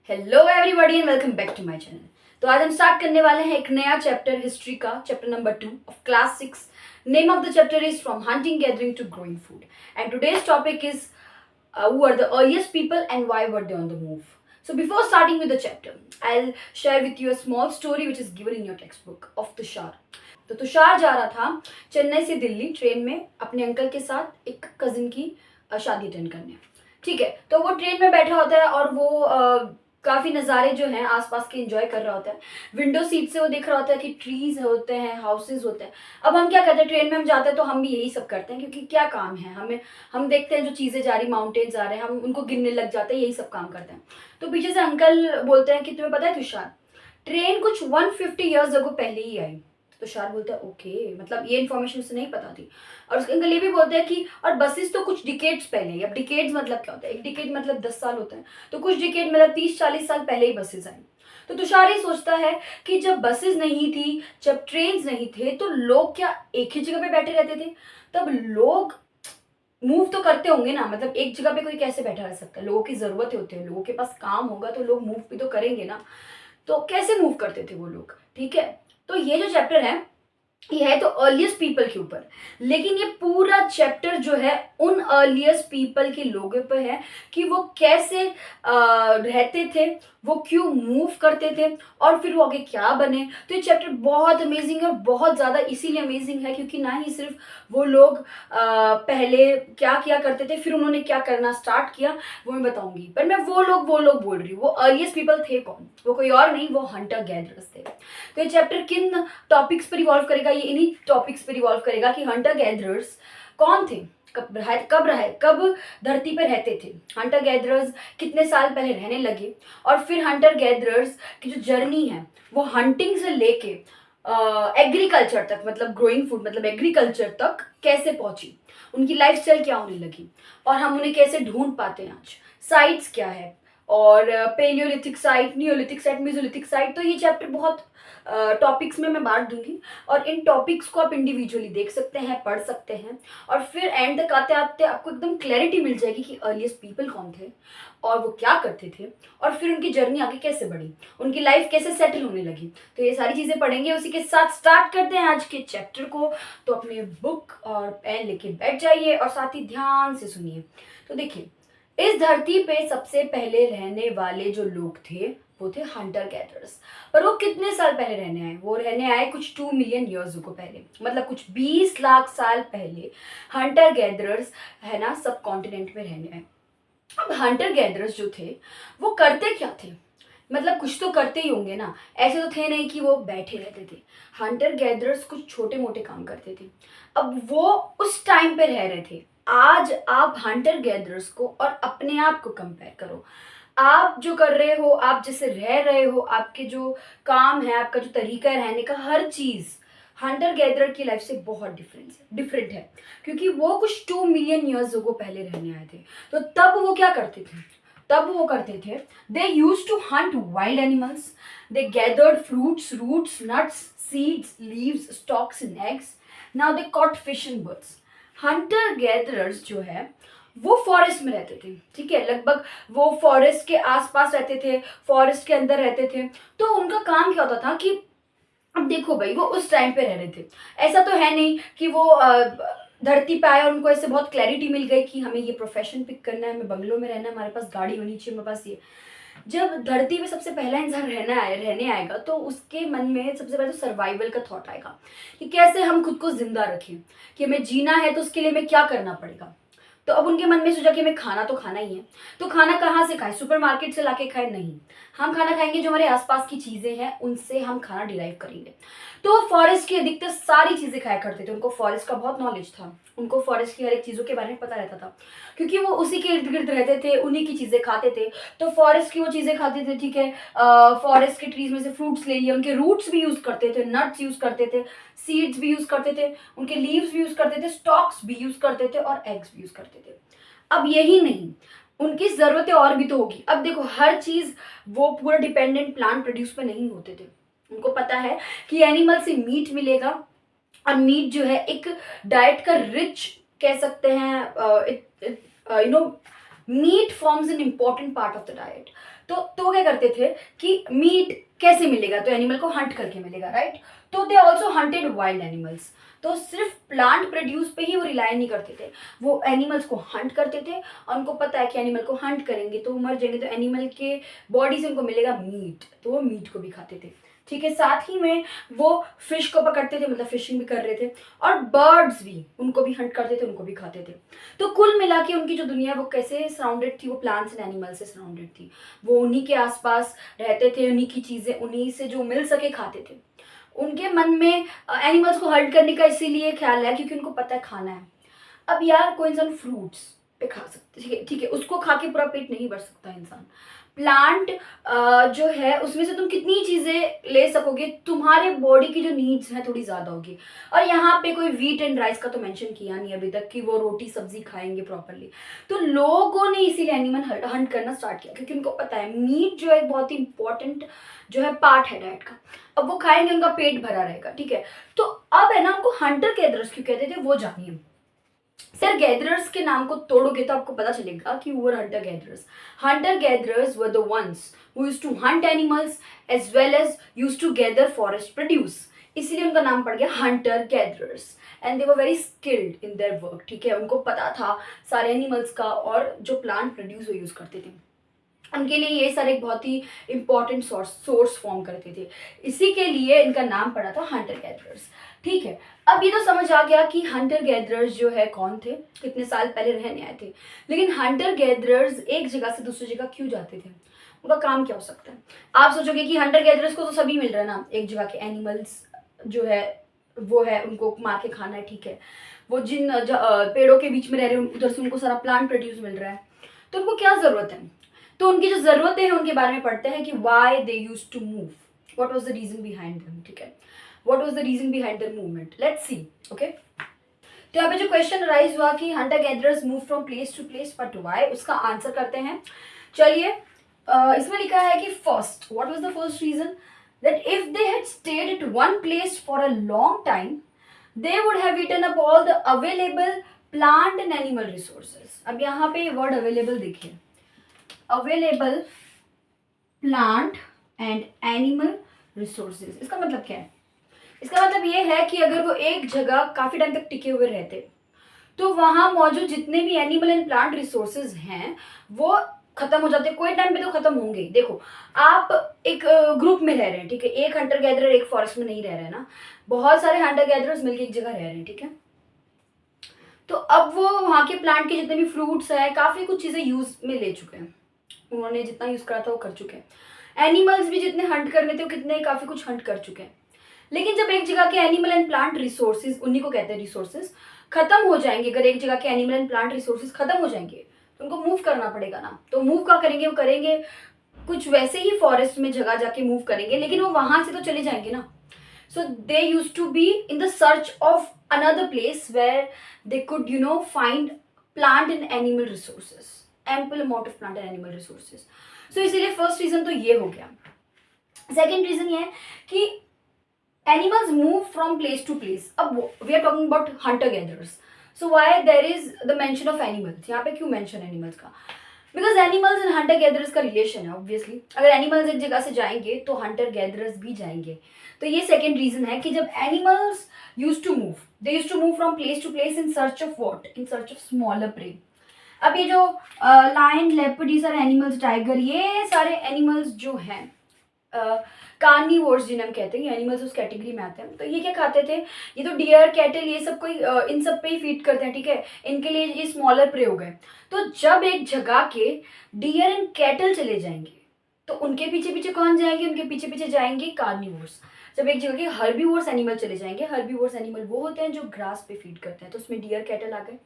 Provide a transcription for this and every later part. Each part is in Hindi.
Hello everybody and welcome back to my channel. तो आज हम स्टार्ट करने वाले हैं एक नया चैप्टर हिस्ट्री का, chapter number 2 of class 6। Name of the chapter is from hunting gathering to growing food and today's topic is who are the earliest people and why were they on the move. So before starting with the chapter, I'll share with you a small story which is given in your textbook of Tushar. तो तुषार जा रहा था चेन्नई से दिल्ली ट्रेन में अपने अंकल के साथ एक कजिन की शादी अटेंड करने। ठीक है, तो वो ट्रेन में बैठा होता है और वो काफ़ी नज़ारे जो हैं आसपास के एंजॉय कर रहा होता है। विंडो सीट से वो देख रहा होता है कि ट्रीज होते हैं, हाउसेज होते हैं। अब हम क्या करते हैं, ट्रेन में हम जाते हैं तो हम भी यही सब करते हैं, क्योंकि क्या काम है हमें, हम देखते हैं जो चीज़ें जा रही, माउंटेन्स आ रहे हैं, हम उनको गिनने लग जाते हैं, यही सब काम करते हैं। तो पीछे से अंकल बोलते हैं कि तुम्हें पता है तुषार, ट्रेन कुछ 150 ईयर्स अगो पहले ही आई। तो तुषार बोलता है ओके, मतलब ये इन्फॉर्मेशन उसे नहीं पता थी। और उसके अंकल ये भी बोलते हैं कि और बसेस तो कुछ डिकेड्स पहले ही। अब डिकेड्स मतलब क्या होता है, एक डिकेड मतलब 10 साल होता है, तो कुछ डिकेड मतलब 30-40 साल पहले ही बसेस आई। तो तुषार ही सोचता है कि जब बसेस नहीं थी, जब ट्रेन नहीं थे, तो लोग क्या एक ही जगह पे बैठे रहते थे? तब लोग मूव तो करते होंगे ना, मतलब एक जगह पे कोई कैसे बैठा रह सकता है? लोगों की जरूरत होती है, लोगों के पास काम होगा तो लोग मूव भी तो करेंगे ना। तो कैसे मूव करते थे वो लोग? ठीक है, तो ये जो चैप्टर है ये है तो अर्लीस्ट पीपल के ऊपर, लेकिन ये पूरा चैप्टर जो है उन अर्लीस्ट पीपल के लोगों पे है कि वो कैसे रहते थे, वो क्यों मूव करते थे और फिर वो आगे क्या बने। तो ये चैप्टर बहुत अमेजिंग है और बहुत ज़्यादा इसीलिए अमेजिंग है क्योंकि ना ही सिर्फ वो लोग पहले क्या किया करते थे, फिर उन्होंने क्या करना स्टार्ट किया, वो मैं बताऊंगी। पर मैं वो लोग बोल रही हूँ, वो अर्लीस्ट पीपल थे कौन? वो कोई और नहीं, वो हंटर गैदरर्स थे। तो ये चैप्टर किन टॉपिक्स पर रिवॉल्व करेगा? ये इन्हीं टॉपिक्स पर रिवॉल्व करेगा कि हंटर गैदरर्स कौन थे, कब धरती पर रहते थे, हंटर गैदरर्स कितने साल पहले रहने लगे, और फिर हंटर गैदरर्स की जो जर्नी है वो हंटिंग से लेके एग्रीकल्चर तक, मतलब ग्रोइंग फूड मतलब एग्रीकल्चर तक कैसे पहुंची, उनकी लाइफस्टाइल क्या होने लगी, और हम उन्हें कैसे ढूंढ पाते हैं आज, साइट्स क्या है, और paleolithic site, neolithic site, mesolithic site. तो ये चैप्टर बहुत टॉपिक्स में मैं बांट दूंगी और इन टॉपिक्स को आप इंडिविजुअली देख सकते हैं, पढ़ सकते हैं, और फिर एंड तक आते आते आपको एकदम क्लैरिटी मिल जाएगी कि अर्लीस्ट पीपल कौन थे और वो क्या करते थे, और फिर उनकी जर्नी आगे कैसे बढ़ी, उनकी लाइफ कैसे सेटल होने लगी। तो ये सारी चीज़ें पढ़ेंगे। उसी के साथ स्टार्ट करते हैं आज के चैप्टर को। तो अपने बुक और पेन लेके बैठ जाइए और साथ ही ध्यान से सुनिए। तो देखिए, इस धरती पे सबसे पहले रहने वाले जो लोग थे वो थे हंटर गैदरर्स। पर वो कितने साल पहले रहने आए? वो रहने आए कुछ 2 मिलियन ईयर्स को पहले, मतलब कुछ 20 लाख साल पहले हंटर गैदरर्स है ना सब कॉन्टिनेंट में रहने आए। अब हंटर गैदरर्स जो थे वो करते क्या थे? मतलब कुछ तो करते ही होंगे ना, ऐसे तो थे नहीं कि वो बैठे रहते थे। हंटर गैदरर्स कुछ छोटे मोटे काम करते थे। अब वो उस टाइम पे रह रहे थे। आज आप हंटर गैदरर्स को और अपने आप को कंपेयर करो। आप जो कर रहे हो, आप जैसे रह रहे हो, आपके जो काम है, आपका जो तरीका है रहने का, हर चीज़ हंटर गैदरर की लाइफ से बहुत डिफरेंट है, क्योंकि वो कुछ 2 मिलियन ईयर्स को पहले रहने आए थे। तो तब वो क्या करते थे? तब वो करते थे, they use to hunt wild animals, they gathered fruits, roots, nuts, seeds, leaves, stalks and eggs. Now they caught fish and birds. Hunter gatherers जो है वो फॉरेस्ट में रहते थे। ठीक है, लगभग वो फॉरेस्ट के आसपास रहते थे, फॉरेस्ट के अंदर रहते थे। तो उनका काम क्या होता था कि अब देखो भाई, वो उस टाइम पे रह रहे थे। ऐसा तो है नहीं कि वो धरती पे आए और उनको ऐसे बहुत क्लैरिटी मिल गई कि हमें ये प्रोफेशन पिक करना है, हमें बंगलों में रहना है, हमारे पास गाड़ी होनी चाहिए, हमारे पास ये। जब धरती पे सबसे पहला इंसान रहने आएगा तो उसके मन में सबसे पहले तो सर्वाइवल का थॉट आएगा कि कैसे हम खुद को जिंदा रखें, कि हमें जीना है तो उसके लिए हमें क्या करना पड़ेगा। तो अब उनके मन में सोचा कि हमें खाना तो खाना ही है। तो खाना कहाँ से खाएं? सुपरमार्केट से लाके खाएं? नहीं, हम खाना खाएंगे जो हमारे आसपास की चीज़ें हैं उनसे हम खाना डिराइव करेंगे। तो फॉरेस्ट की अधिकतर सारी चीज़ें खाया करते थे, उनको फॉरेस्ट का बहुत नॉलेज था, उनको फॉरेस्ट की हर एक चीज़ों के बारे में पता रहता था, क्योंकि वो उसी के इर्द गिर्द रहते थे, उन्हीं की चीज़ें खाते थे। तो फॉरेस्ट की वो चीज़ें खाते थे। ठीक है, फॉरेस्ट के ट्रीज में से फ्रूट्स ले लिए, उनके रूट्स भी यूज़ करते थे, नट्स यूज़ करते थे, सीड्स भी यूज़ करते थे, उनके लीव्स भी यूज़ करते थे, स्टॉक्स भी यूज़ करते थे और एग्स भी यूज़ करते थे। अब यही नहीं, उनकी ज़रूरतें और भी तो होगी। अब देखो, हर चीज़ वो पूरा डिपेंडेंट प्लांट प्रोड्यूस पे नहीं होते थे। उनको पता है कि एनिमल से मीट मिलेगा, और मीट जो है एक डाइट का रिच कह सकते हैं, you know meat forms an important part of the diet. तो क्या करते थे कि मीट कैसे मिलेगा, तो एनिमल को हंट करके मिलेगा, राइट। तो they also hunted wild animals. तो सिर्फ प्लांट प्रोड्यूस पे ही वो रिलाई नहीं करते थे, वो एनिमल्स को हंट करते थे, और उनको पता है कि एनिमल को हंट करेंगे तो वो मर जाएंगे, तो एनिमल के बॉडी से उनको मिलेगा मीट, तो वो मीट को भी खाते थे, ठीक है। साथ ही में वो फिश को पकड़ते थे, मतलब फिशिंग भी कर रहे थे, और बर्ड्स भी, उनको भी हंट करते थे, उनको भी खाते थे। तो कुल मिला के उनकी जो दुनिया वो कैसे सराउंडेड थी, वो प्लांट्स एंड एनिमल्स से सराउंडेड थी। वो उन्हीं के आसपास रहते थे, उन्हीं की चीज़ें उन्हीं से जो मिल सके खाते थे। उनके मन में एनिमल्स को हर्ट करने का इसीलिए ख्याल है क्योंकि उनको पता है खाना है। अब यार कोई इंसान फ्रूट्स पे खा सकता है, ठीक है, ठीक है, उसको खा के पूरा पेट नहीं भर सकता इंसान। प्लांट जो है उसमें से तुम कितनी चीजें ले सकोगे, तुम्हारे बॉडी की जो नीड्स है थोड़ी ज्यादा होगी। और यहाँ पे कोई व्हीट एंड राइस का तो मेंशन किया नहीं अभी तक कि वो रोटी सब्जी खाएंगे प्रॉपरली। तो लोगों ने इसीलिए एनिमल हंट करना स्टार्ट किया क्योंकि उनको पता है मीट जो है एक बहुत ही इंपॉर्टेंट जो है पार्ट है डाइट का। अब वो खाएंगे उनका पेट भरा रहेगा, ठीक है। तो अब है ना, उनको हंटर गैदरर्स क्यों कहते थे वो जानिए। सर गैदरर्स के नाम को तोड़ोगे तो आपको पता चलेगा कि वो hunter gatherers. Hunter gatherers were the ones who used to hunt animals as well as used to gather forest produce. इसलिए उनका नाम पड़ गया hunter gatherers, and they were very skilled in their work, ठीक है। उनको पता था सारे एनिमल्स का और जो प्लांट प्रोड्यूस वो यूज करते थे, उनके लिए ये सारे एक बहुत ही इंपॉर्टेंट सोर्स फॉर्म करते थे। इसी के लिए इनका नाम पड़ा था हंटर गैदरर्स, ठीक है। अब ये तो समझ आ गया कि हंटर गैदरर्स जो है कौन थे, कितने साल पहले रहने आए थे। लेकिन हंटर गैदरर्स एक जगह से दूसरी जगह क्यों जाते थे, उनका काम क्या हो सकता है। आप सोचोगे कि हंटर गैदरर्स को तो सभी मिल रहा है ना, एक जगह के एनिमल्स जो है वो है उनको मार के खाना है, ठीक है। वो जिन पेड़ों के बीच में रह रहे हैं उधर से उनको सारा प्लांट प्रोड्यूस मिल रहा है, तो उनको क्या जरूरत है। तो उनकी जो जरूरतें हैं उनके बारे में पढ़ते हैं कि why they use to move, what was the reason behind them, ठीक है। What was the reason behind their movement, let's see, okay. तो यहाँ पे जो क्वेश्चन राइज हुआ कि hunter gatherers move from place to place but why, उसका आंसर करते हैं। चलिए इसमें लिखा है कि first, what was the first reason, that if they had stayed at one place for a long time they would have eaten up all the available plant and animal resources। अब यहाँ पे वर्ड अवेलेबल देखिए, available plant and animal resources, इसका मतलब क्या है। इसका मतलब ये है कि अगर वो एक जगह काफी टाइम तक टिके हुए रहते तो वहां मौजूद जितने भी एनिमल एंड प्लांट रिसोर्सेज हैं वो खत्म हो जाते, कोई टाइम पे तो खत्म होंगे ही। देखो आप एक ग्रुप में रह रहे हैं, ठीक है, एक हंटर गैदरर एक फॉरेस्ट में नहीं रह रहे हैं ना, बहुत सारे हंटर गैदरर्स मिलकर एक जगह रह रहे हैं, ठीक है। तो अब वो वहाँ के प्लांट के जितने भी फ्रूट्स है काफी कुछ चीजें यूज में ले चुके हैं, उन्होंने जितना यूज करा था वो कर चुके हैं। एनिमल्स भी जितने हंट करने थे वो कितने काफी कुछ हंट कर चुके हैं। लेकिन जब एक जगह के एनिमल एंड प्लांट रिसोर्सेज, उन्हीं को कहते हैं रिसोर्सेज, खत्म हो जाएंगे, अगर एक जगह के एनिमल एंड प्लांट रिसोर्सेज खत्म हो जाएंगे तो उनको मूव करना पड़ेगा ना। तो मूव क्या करेंगे, वो करेंगे कुछ वैसे ही फॉरेस्ट में जगह जाके मूव करेंगे, लेकिन वो वहां से तो चले जाएंगे ना। So they use to be in the search of another place where they could find plant and animal resources, ample amount of plant and animal resources. So इसीलिए फर्स्ट रीजन तो ये हो गया। सेकेंड रीजन ये है कि animals move from place to place। अब we are talking about hunter gatherers, so why there is the mention of animals, यहाँ पे क्यों mention animals का, because animals and hunter gatherers का relation है obviously। अगर animals एक जगह से जाएंगे तो hunter gatherers भी जाएंगे। तो ये second reason है कि जब animals used to move, they used to move from place to place in search of what, in search of smaller prey। अब ये जो लायन, लेपर्ड, ये सारे एनिमल्स, टाइगर, ये सारे एनिमल्स जो हैं कार्निवोर्स जिन्हें हम कहते हैं, एनिमल्स उस कैटेगरी में आते हैं। तो ये क्या खाते थे, ये तो डियर, कैटल, ये सब कोई इन सब पे ही फीड करते हैं, ठीक है। इनके लिए ये स्मॉलर प्रे हो गए। तो जब एक जगह के डियर एंड कैटल चले जाएंगे तो उनके पीछे पीछे कौन जाएंगे, उनके पीछे पीछे जाएंगे कार्निवोर्स। जब एक जगह के हर्बीवोर्स एनिमल चले जाएंगे, हर्बीवोर्स एनिमल वो होते हैं जो ग्रास पे फीड करते हैं, तो उसमें डियर, कैटल आ गए,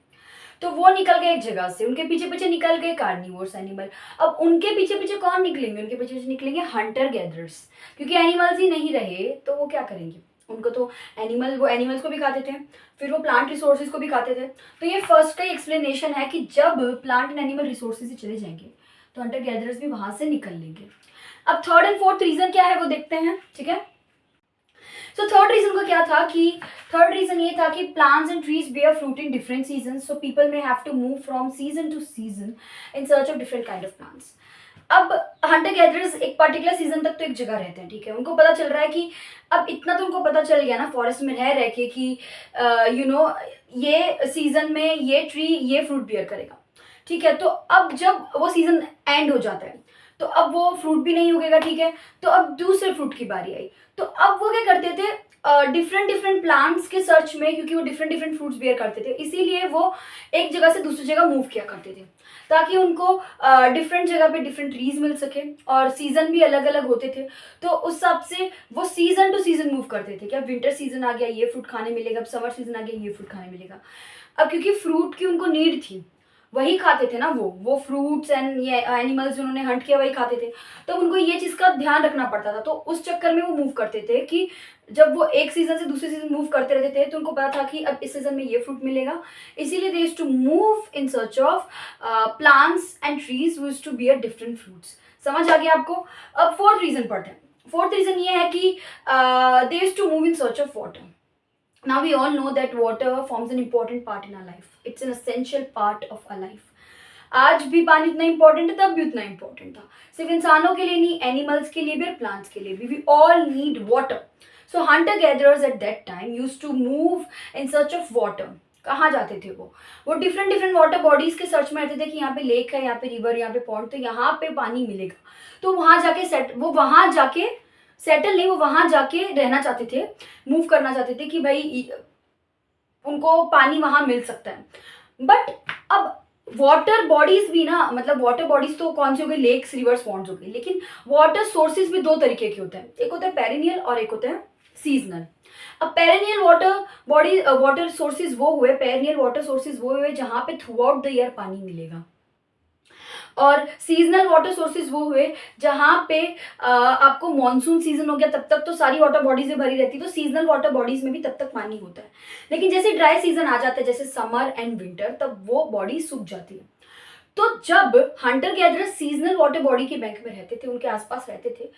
तो वो निकल गए एक जगह से, उनके पीछे पीछे निकल गए कार्निवोर्स एनिमल। अब उनके पीछे पीछे कौन निकलेंगे, उनके पीछे पीछे निकलेंगे हंटर गैदरर्स, क्योंकि एनिमल्स ही नहीं रहे तो वो क्या करेंगे, उनको तो वो एनिमल्स को भी खाते थे, फिर वो प्लांट रिसोर्सेज को भी खाते थे। तो ये फर्स्ट का एक्सप्लेनेशन है कि जब प्लांट एंड एनिमल रिसोर्सेज से चले जाएंगे तो हंटर गैदरर्स भी वहां से निकल लेंगे। अब थर्ड एंड फोर्थ रीजन क्या है वो देखते हैं, ठीक है। सो थर्ड रीजन का क्या था कि थर्ड रीजन ये था कि plants and trees bear fruit in different season, so people may have to move from season to season in search of different kind of plants. अब हंटर गैदरर्स एक पर्टिकुलर सीजन तक तो एक जगह रहते हैं, ठीक है। उनको पता चल रहा है कि अब इतना तो उनको पता चल गया ना फॉरेस्ट में रह के कि यू नो ये सीजन में ये ट्री ये फ्रूट बियर करेगा, ठीक है। तो अब जब वो सीजन एंड हो जाता है तो अब वो फ्रूट भी नहीं उगेगा, ठीक है। तो अब दूसरे फ्रूट की बारी आई, तो अब वो क्या करते थे, डिफरेंट डिफरेंट प्लांट्स के सर्च में, क्योंकि वो डिफरेंट डिफरेंट फ्रूट्स बियर करते थे, इसीलिए वो एक जगह से दूसरी जगह मूव किया करते थे ताकि उनको डिफरेंट जगह पे डिफरेंट ट्रीज मिल सके, और सीजन भी अलग अलग होते थे। तो उस हिसाब से वो सीजन टू सीजन मूव करते थे कि अब विंटर सीजन आ गया ये फ्रूट खाने मिलेगा, अब समर सीजन आ गया ये फ्रूट खाने मिलेगा। अब क्योंकि फ्रूट की उनको नीड थी, वही खाते थे ना, वो फ्रूट्स एंड ये एनिमल्स जिन्होंने हंट किया वही खाते थे, तो उनको ये चीज़ का ध्यान रखना पड़ता था। तो उस चक्कर में वो मूव करते थे कि जब वो एक सीजन से दूसरे सीजन मूव करते रहते थे तो उनको पता था कि अब इस सीजन में ये फ्रूट मिलेगा, इसीलिए they used to move in search of plants and trees used to bear different fruits. समझ आ गया आपको। अब फोर्थ रीजन पढ़ते हैं। फोर्थ रीजन ये है कि they used to move in search of water. Now we all know that water forms an important part in our life. It's an essential part of our life. आज भी पानी इतना इंपॉर्टेंट है, तब भी उतना इंपॉर्टेंट था, सिर्फ इंसानों के लिए नहीं, एनिमल्स के लिए भी और प्लांट्स के लिए भी। We all need water. So hunter gatherers at that time used to move in search of water. कहाँ जाते थे वो डिफरेंट डिफरेंट वाटर बॉडीज के सर्च में रहते थे कि यहाँ पे लेक है, यहाँ पे रिवर, यहाँ पे पॉन्ड, तो यहाँ पे पानी मिलेगा। तो वहाँ जाके सेटल नहीं, वो वहां जाके रहना चाहते थे, मूव करना चाहते थे कि भाई उनको पानी वहां मिल सकता है। बट अब वाटर बॉडीज भी ना, मतलब वाटर बॉडीज तो कौन सी हो गई, लेक्स, रिवर्स, पॉन्ड्स हो गई, लेकिन वाटर सोर्सेज भी दो तरीके के होते हैं, एक होता है पेरिनियल और एक होता है सीजनल। अब पेरिनियल वाटर सोर्सेज वो हुए, पेरिनियल वाटर सोर्सेज वो हुए जहां पे थ्रू आउट द ईयर पानी मिलेगा, और सीजनल वाटर सोर्सेज वो हुए जहाँ पे आपको मॉनसून सीजन हो गया तब तक तो सारी वाटर बॉडीज भरी रहती, तो सीजनल वाटर बॉडीज में भी तब तक पानी होता है। लेकिन जैसे ड्राई सीजन आ जाता है, जैसे समर एंड विंटर, तब वो बॉडी सूख जाती है। तो जब Hunter gatherers seasonal water body के बैंक में रहते थे, उनके आसपास रहते थे,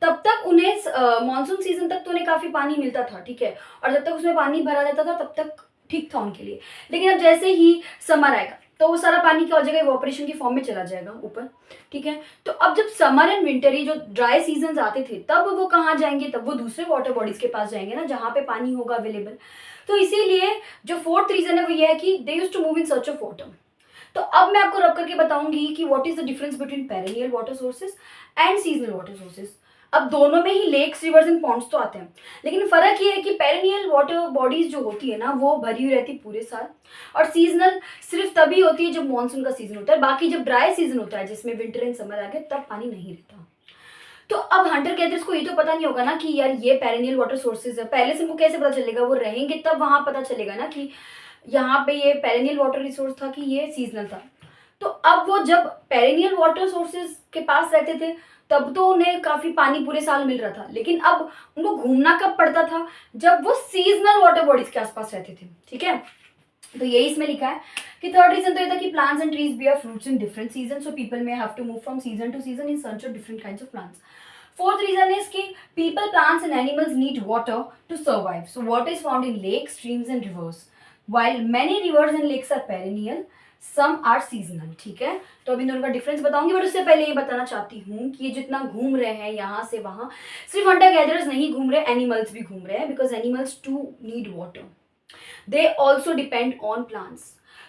तब तक उन्हें मॉनसून सीजन तक तो उन्हें काफी पानी मिलता था, ठीक है, और जब तक उसमें पानी भरा रहता था तब तक ठीक था उनके लिए। लेकिन अब जैसे ही समर आएगा तो वो सारा पानी क्या हो जाएगा, इवोपरेशन की फॉर्म में चला जाएगा ऊपर, ठीक है। तो अब जब समर एंड विंटर, ये जो ड्राई सीजन आते थे, तब वो कहाँ जाएंगे, तब वो दूसरे वाटर बॉडीज के पास जाएंगे ना, जहाँ पे पानी होगा अवेलेबल। तो इसीलिए जो फोर्थ रीजन है वो ये है कि they used to move in search of water. तो अब मैं आपको रब करके बताऊंगी कि what is the difference between perennial water sources and seasonal water sources. अब दोनों में ही लेक्स, रिवर्स एंड पॉन्ड्स तो आते हैं, लेकिन फर्क ये है कि पेरिनियल वाटर बॉडीज जो होती है ना, वो भरी हुई रहती है पूरे साल, और सीजनल सिर्फ तभी होती है जब मानसून का सीजन होता है। बाकी जब ड्राई सीजन होता है, जिसमें विंटर एंड समर आ गए, तब पानी नहीं रहता। तो अब हंटर गैदरर्स को ये तो पता नहीं होगा ना कि यार ये पेरिनियल वाटर सोर्सेज है, पहले से उनको कैसे पता चलेगा, वो रहेंगे तब वहां पता चलेगा ना कि यहाँ पे ये पेरिनियल वाटर रिसोर्स था कि ये सीजनल था। तो अब वो जब पेरिनियल वाटर सोर्सेज के पास रहते थे तब तो उन्हें काफी पानी पूरे साल मिल रहा था, लेकिन अब उनको घूमना कब पड़ता था, जब वो सीजनल वाटर बॉडीज के आसपास रहते थे, ठीक है। तो यही इसमें लिखा है कि थर्ड रीजन तो ये था कि plants and trees bear fruits in different season, so people may have to move from season to season in search of different kinds of plants. Fourth reason is कि people, plants and animals need water to survive. So water is found in lakes, streams and rivers. While many rivers and lakes are perennial, some are seasonal. ठीक है, तो अभी दोनों का डिफरेंस बताऊंगी, बट उससे पहले ये बताना चाहती हूँ कि ये जितना घूम रहे हैं यहाँ से वहाँ, सिर्फ हंटर गैदरर्स नहीं घूम रहे, एनिमल्स भी घूम रहे हैं, because animals too need water, they also depend on plants.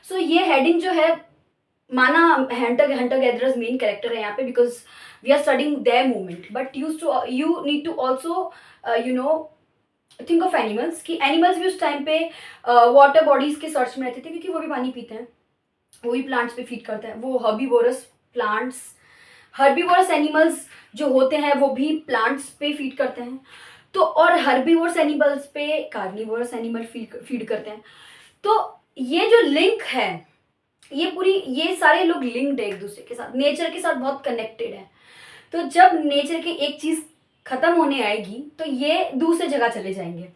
So ये हेडिंग जो है, माना हंटर गैदरर्स मेन कैरेक्टर है यहाँ पे, because we are studying their movement, but you need to also think of animals, कि एनिमल्स भी उस टाइम पे वाटर बॉडीज के सर्च में रहते थे, क्योंकि वो भी पानी पीते हैं, वो भी प्लांट्स पे फीड करते हैं, वो हर्बीवोरस प्लांट्स, हर्बीवोरस एनिमल्स जो होते हैं वो भी प्लांट्स पे फीड करते हैं, तो और हर्बीवोरस एनिमल्स पे कार्निवोरस एनिमल फीड करते हैं। तो ये जो लिंक है, ये सारे लोग लिंक्ड है एक दूसरे के साथ, नेचर के साथ बहुत कनेक्टेड है। तो जब नेचर की एक चीज खत्म होने आएगी तो ये दूसरे जगह चले जाएंगे,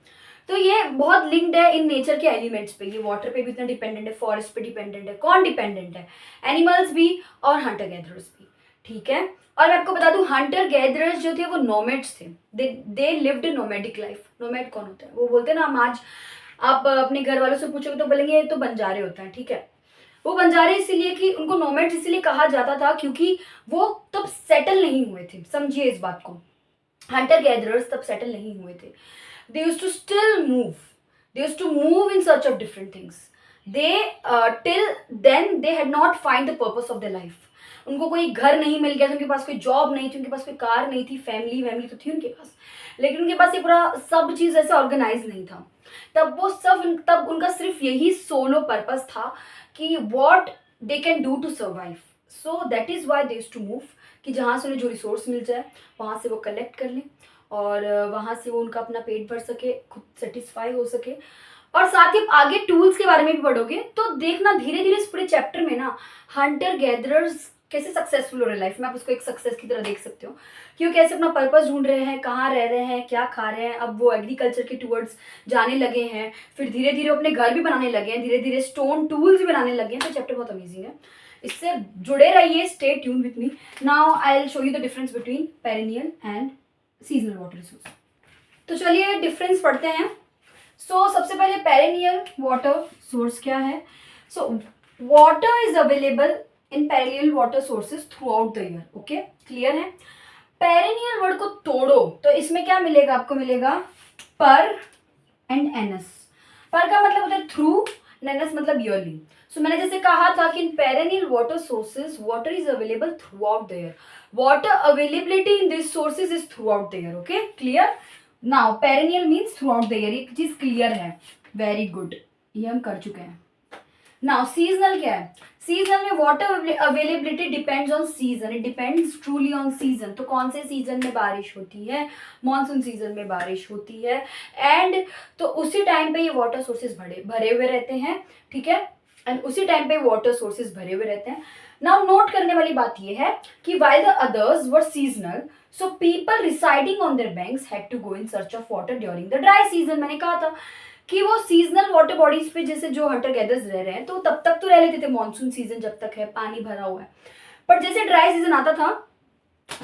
तो ये बहुत लिंक्ड है इन नेचर के एलिमेंट्स पे। ये वाटर पे भी इतना डिपेंडेंट है, फॉरेस्ट पे डिपेंडेंट है, कौन डिपेंडेंट है, एनिमल्स भी और हंटर गैदरर्स भी, ठीक है। और मैं आपको बता दूं, हंटर गैदरर्स जो थे वो नोमैड्स थे, they lived nomadic life. Nomad कौन होता है, वो बोलते हैं ना, हम आज आप अपने घर वालों से पूछोगे तो बोलेंगे ये तो बंजारे होता है, ठीक है, वो बंजारे इसीलिए कि उनको नोमैड्स इसीलिए कहा जाता था क्योंकि वो तब सेटल नहीं हुए थे, समझिए इस बात को। हंटर गैदरर्स तब सेटल नहीं हुए थे। They used to still move. They used to move in search of different things. They till then they had not find the purpose of their life. उनको कोई घर नहीं मिल गया था, उनके पास कोई जॉब नहीं थी, उनके पास कोई कार नहीं थी, फैमिली तो थी उनके पास, लेकिन उनके पास ये पूरा सब चीज़ ऐसे ऑर्गेनाइज नहीं था। तब उनका सिर्फ यही सोलो पर्पस था कि what they can do to survive. So that is why they used to move, कि जहाँ से उन्हें जो रिसोर्स मिल जाए वहाँ से वो कलेक्ट कर लें और वहाँ से वो उनका अपना पेट भर सके, खुद सेटिस्फाई हो सके। और साथ ही आगे टूल्स के बारे में भी पढ़ोगे तो देखना धीरे धीरे इस पूरे चैप्टर में ना हंटर गैदरर्स कैसे सक्सेसफुल हो रहे लाइफ में, आप उसको एक सक्सेस की तरह देख सकते हो कि वो कैसे अपना पर्पस ढूंढ रहे हैं, कहाँ रह रहे हैं, क्या खा रहे हैं। अब वो एग्रीकल्चर के टूवर्ड्स जाने लगे हैं, फिर धीरे धीरे अपने घर भी बनाने लगे हैं, धीरे धीरे स्टोन टूल्स भी बनाने लगे हैं। तो चैप्टर बहुत अमेजिंग है, इससे जुड़े रहिए, stay tune with me. Now I will show you the difference between perennial and seasonal water resource. तो चलिए डिफरेंस पढ़ते हैं। सबसे पहले पेरिनियल वाटर सोर्स क्या है। Water is available in perennial water sources throughout the year. Okay, clear है। पेरिनियल वर्ड को तोड़ो तो इसमें क्या मिलेगा, आपको मिलेगा पर एंड एनस। पर का मतलब होता है थ्रू, एनस मतलब ईयरली। मैंने जैसे कहा था कि in perennial water sources water is available throughout the year. Water availability in this sources is throughout the year. Okay, clear. Now perennial means throughout the year, एक चीज क्लियर है, वेरी गुड, ये हम कर चुके हैं। नाउ सीजनल क्या है। सीजन में water availability depends on season, it depends truly on season. तो कौन से सीजन में बारिश होती है, मॉनसून सीजन में बारिश होती है, एंड तो उसी टाइम पे ये वाटर सोर्सेज भरे हुए रहते हैं, ठीक है, एंड उसी टाइम पे वाटर सोर्सेज भरे हुए रहते हैं। नाउ नोट करने वाली बात ये है कि while the others were seasonal, so people residing on their banks had to go in search of water during the dry season। मैंने कहा था कि वो सीजनल वाटर बॉडीज पे जैसे जो हंटर गैदर्स रह रहे हैं तो तब तक तो रह लेते थे, मॉनसून सीजन जब तक है, पानी भरा हुआ है। पर जैसे ड्राई सीजन आता था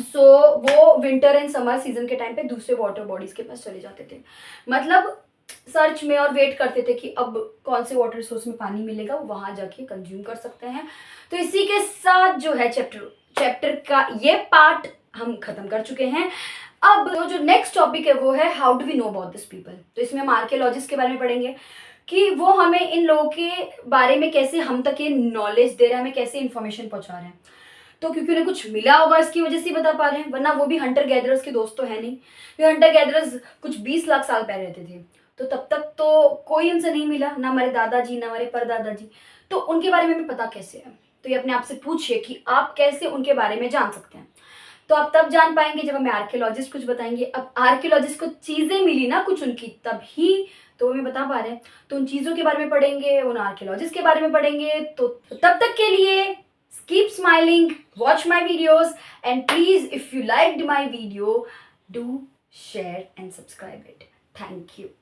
वो विंटर एंड समर सीजन के टाइम पे दूसरे वाटर बॉडीज के पास चले जाते थे, मतलब सर्च में, और वेट करते थे कि अब कौन से वाटर सोर्स में पानी मिलेगा, वहां जाके कंज्यूम कर सकते हैं। तो इसी के साथ जो है चैप्टर का ये पार्ट हम खत्म कर चुके हैं। अब जो नेक्स्ट टॉपिक है वो है how do we know about this people. तो इसमें हम आर्कियोलॉजिस्ट के बारे में पढ़ेंगे कि वो हमें इन लोगों के बारे में कैसे हम तक ये नॉलेज दे रहे हैं, हमें कैसे इन्फॉर्मेशन पहुंचा रहे हैं। तो क्योंकि उन्हें कुछ मिला होगा इसकी वजह से बता पा रहे हैं, वरना वो भी हंटर गैदरर्स के दोस्त तो है नहीं। ये हंटर गैदरर्स कुछ 20 लाख साल पहले रहते थे, तो तब तक तो कोई उनसे नहीं मिला, ना हमारे दादाजी ना हमारे परदादाजी, तो उनके बारे में भी पता कैसे है। तो ये अपने आप से पूछिए कि आप कैसे उनके बारे में जान सकते हैं। तो आप तब जान पाएंगे जब हमें आर्कियोलॉजिस्ट कुछ बताएंगे। अब आर्कियोलॉजिस्ट को चीजें मिली ना कुछ उनकी, तब ही तो हमें बता पा रहे हैं। तो उन चीजों के बारे में पढ़ेंगे, उन आर्कियोलॉजिस्ट के बारे में पढ़ेंगे। तो तब तक के लिए keep smiling, watch my videos, and please if you liked my video do share and subscribe it. Thank you.